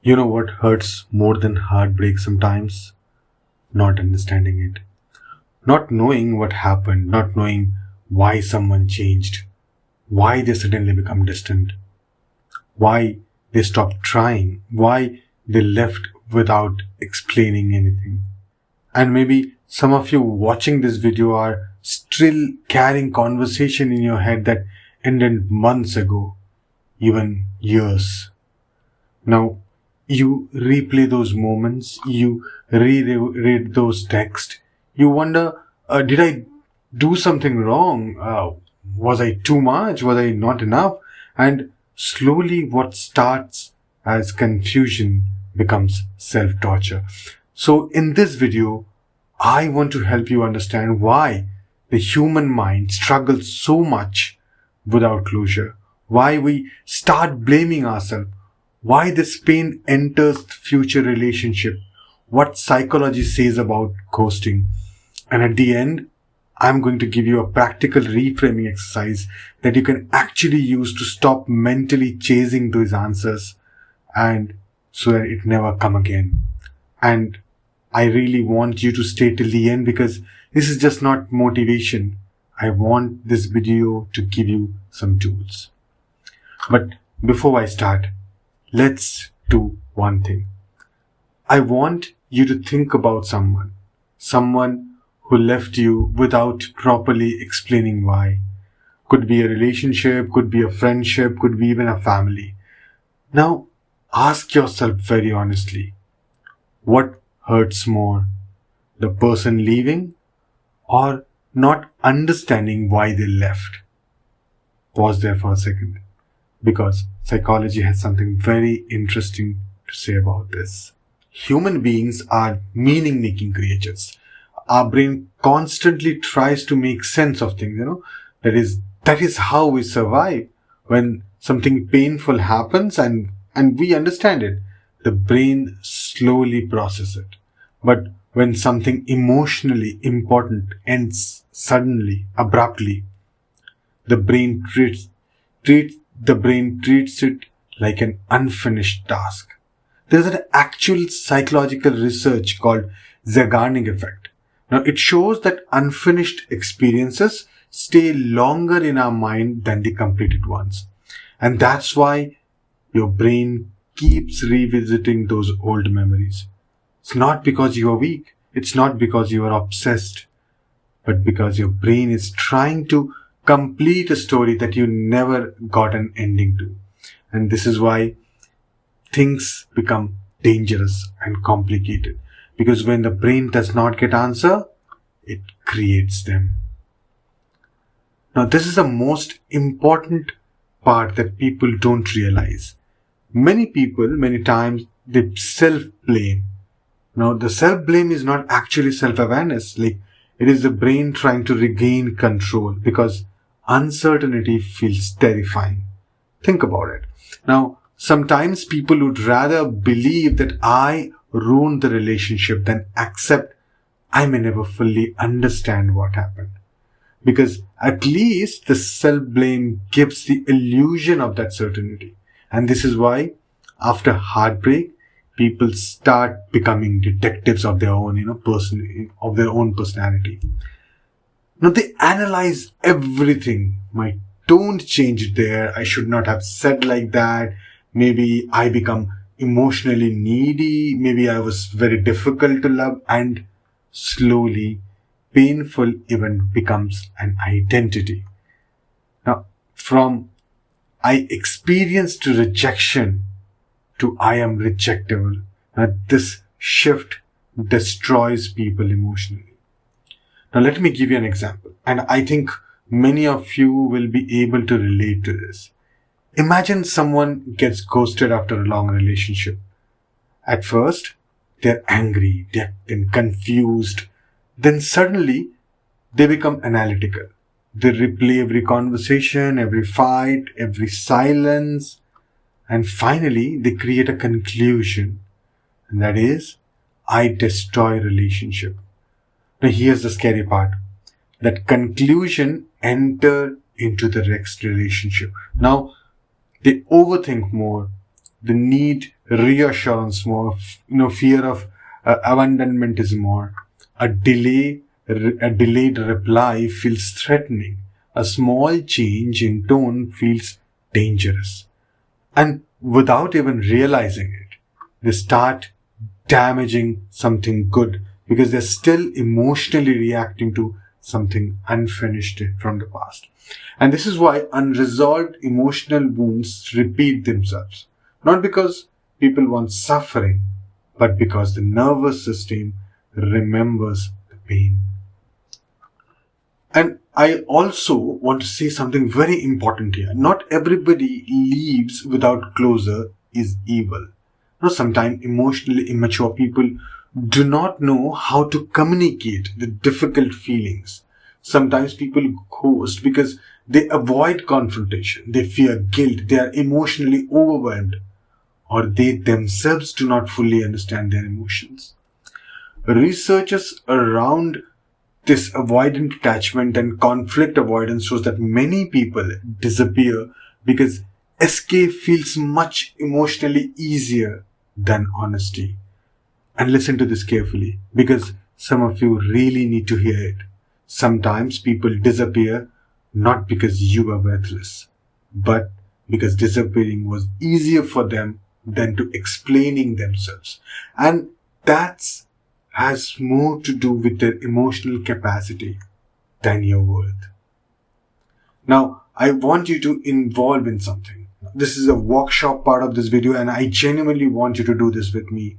You know what hurts more than heartbreak sometimes? Not understanding it. Not knowing what happened, not knowing why someone changed, why they suddenly become distant, why they stopped trying, why they left without explaining anything. And maybe some of you watching this video are still carrying conversation in your head that ended months ago, even years. Now, you replay those moments, you reread those texts, you wonder, did I do something wrong? Was I too much? Was I not enough? And slowly, what starts as confusion becomes self torture. So, in this video, I want to help you understand why the human mind struggles so much without closure, why we start blaming ourselves, why this pain enters the future relationship, what psychology says about ghosting. And at the end, I'm going to give you a practical reframing exercise that you can actually use to stop mentally chasing those answers and so that it never come again. And I really want you to stay till the end because this is just not motivation. I want this video to give you some tools. But before I start, let's do one thing. I want you to think about someone who left you without properly explaining why. Could be a relationship, could be a friendship, could be even a family. Now, ask yourself very honestly, what hurts more? The person leaving or not understanding why they left? Pause there for a second, because psychology has something very interesting to say about this. Human beings are meaning-making creatures. Our brain constantly tries to make sense of things, That is how we survive. When something painful happens and we understand it, the brain slowly processes it. But when something emotionally important ends suddenly, abruptly, the brain treats it like an unfinished task. There's an actual psychological research called Zeigarnik Effect. Now, it shows that unfinished experiences stay longer in our mind than the completed ones. And that's why your brain keeps revisiting those old memories. It's not because you are weak. It's not because you are obsessed, but because your brain is trying to complete a story that you never got an ending to. And this is why things become dangerous and complicated. Because when the brain does not get answer, it creates them. Now, this is the most important part that people don't realize. Many people, many times, they self-blame. Now, the self-blame is not actually self-awareness. Like, it is the brain trying to regain control because uncertainty feels terrifying. Think about it. Now, sometimes people would rather believe that I ruined the relationship than accept I may never fully understand what happened. Because at least the self-blame gives the illusion of that certainty. And this is why after heartbreak, people start becoming detectives of their own, of their own personality. Now they analyze everything. My tone changed there. I should not have said like that. Maybe I become emotionally needy. Maybe I was very difficult to love. And slowly, painful event becomes an identity. Now, from I experienced rejection to I am rejectable. Now, this shift destroys people emotionally. Now, let me give you an example. And I think many of you will be able to relate to this. Imagine someone gets ghosted after a long relationship. At first, they're angry, they're confused. Then suddenly, they become analytical. They replay every conversation, every fight, every silence. And finally, they create a conclusion. And that is, I destroy relationship. Now here's the scary part. That conclusion enter into the next relationship. Now, they overthink more. They need reassurance more, fear of abandonment is more. A delayed reply feels threatening. A small change in tone feels dangerous. And without even realizing it, they start damaging something good because they're still emotionally reacting to something unfinished from the past. And this is why unresolved emotional wounds repeat themselves. Not because people want suffering, but because the nervous system remembers the pain. And I also want to say something very important here. Not everybody leaves without closure is evil. Sometimes emotionally immature people do not know how to communicate the difficult feelings. Sometimes people ghost because they avoid confrontation, they fear guilt, they are emotionally overwhelmed, or they themselves do not fully understand their emotions. Researchers around this avoidant attachment and conflict avoidance shows that many people disappear because escape feels much emotionally easier than honesty. And listen to this carefully because some of you really need to hear it. Sometimes people disappear not because you are worthless, but because disappearing was easier for them than to explaining themselves. And that's has more to do with their emotional capacity than your worth. Now, I want you to involve in something. This is a workshop part of this video, and I genuinely want you to do this with me.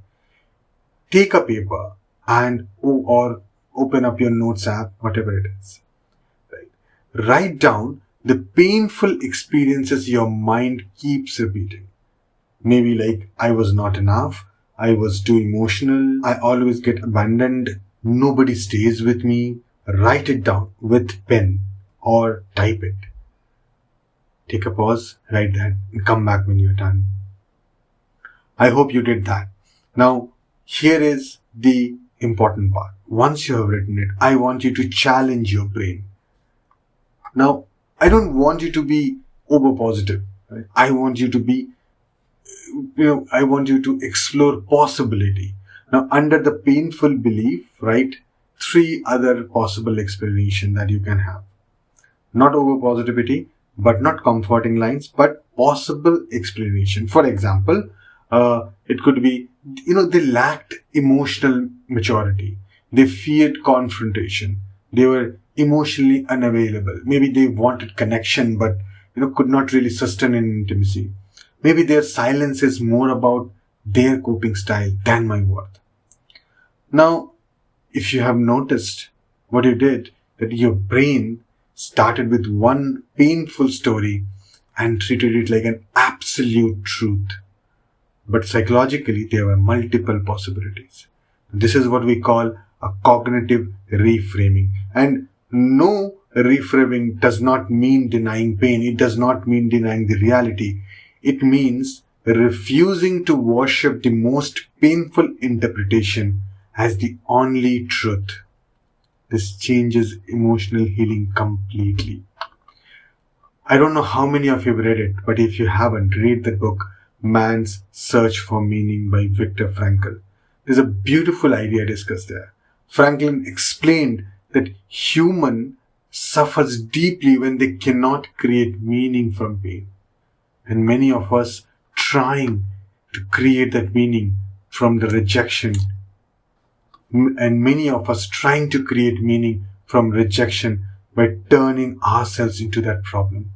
Take a paper and or open up your notes app, whatever it is. Right. Write down the painful experiences your mind keeps repeating. Maybe like, I was not enough, I was too emotional, I always get abandoned, nobody stays with me. Write it down with pen or type it. Take a pause, write that, and come back when you're done. I hope you did that. Now, here is the important part. Once you have written it, I want you to challenge your brain. Now, I don't want you to be over positive. Right? I want you to explore possibility. Now, under the painful belief, write 3 other possible explanations that you can have. Not over positivity, but not comforting lines, but possible explanation. For example, it could be, they lacked emotional maturity. They feared confrontation. They were emotionally unavailable. Maybe they wanted connection, but, could not really sustain an intimacy. Maybe their silence is more about their coping style than my worth. Now, if you have noticed what you did, that your brain started with one painful story and treated it like an absolute truth. But psychologically, there were multiple possibilities. This is what we call a cognitive reframing. And no, reframing does not mean denying pain. It does not mean denying the reality. It means refusing to worship the most painful interpretation as the only truth. This changes emotional healing completely. I don't know how many of you have read it, but if you haven't, read the book Man's Search for Meaning by Viktor Frankl. There's a beautiful idea discussed there. Franklin explained that human suffers deeply when they cannot create meaning from pain. And many of us trying to create that meaning from the rejection. And many of us trying to create meaning from rejection by turning ourselves into that problem.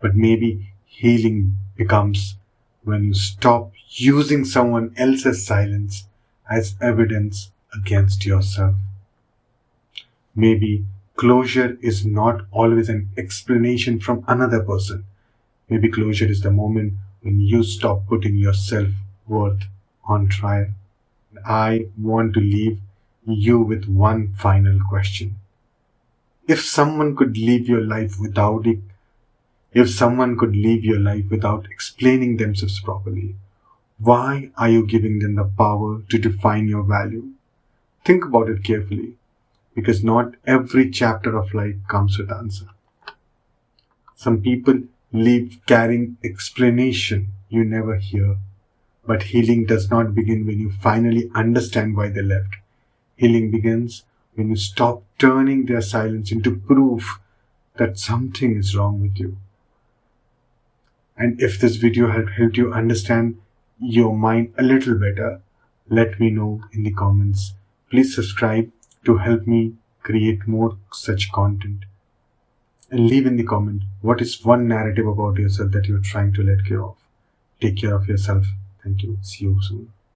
But maybe healing becomes when you stop using someone else's silence as evidence against yourself. Maybe closure is not always an explanation from another person. Maybe closure is the moment when you stop putting your self-worth on trial. I want to leave you with one final question. If someone could live your life without explaining themselves properly, why are you giving them the power to define your value? Think about it carefully, because not every chapter of life comes with answer. Some people leave carrying explanation you never hear, But healing does not begin when you finally understand why they left. Healing begins when you stop turning their silence into proof that something is wrong with you. And if this video helped you understand your mind a little better, let me know in the comments. Please subscribe to help me create more such content. And leave in the comment what is one narrative about yourself that you're trying to let go of. Take care of yourself. Thank you. See you soon.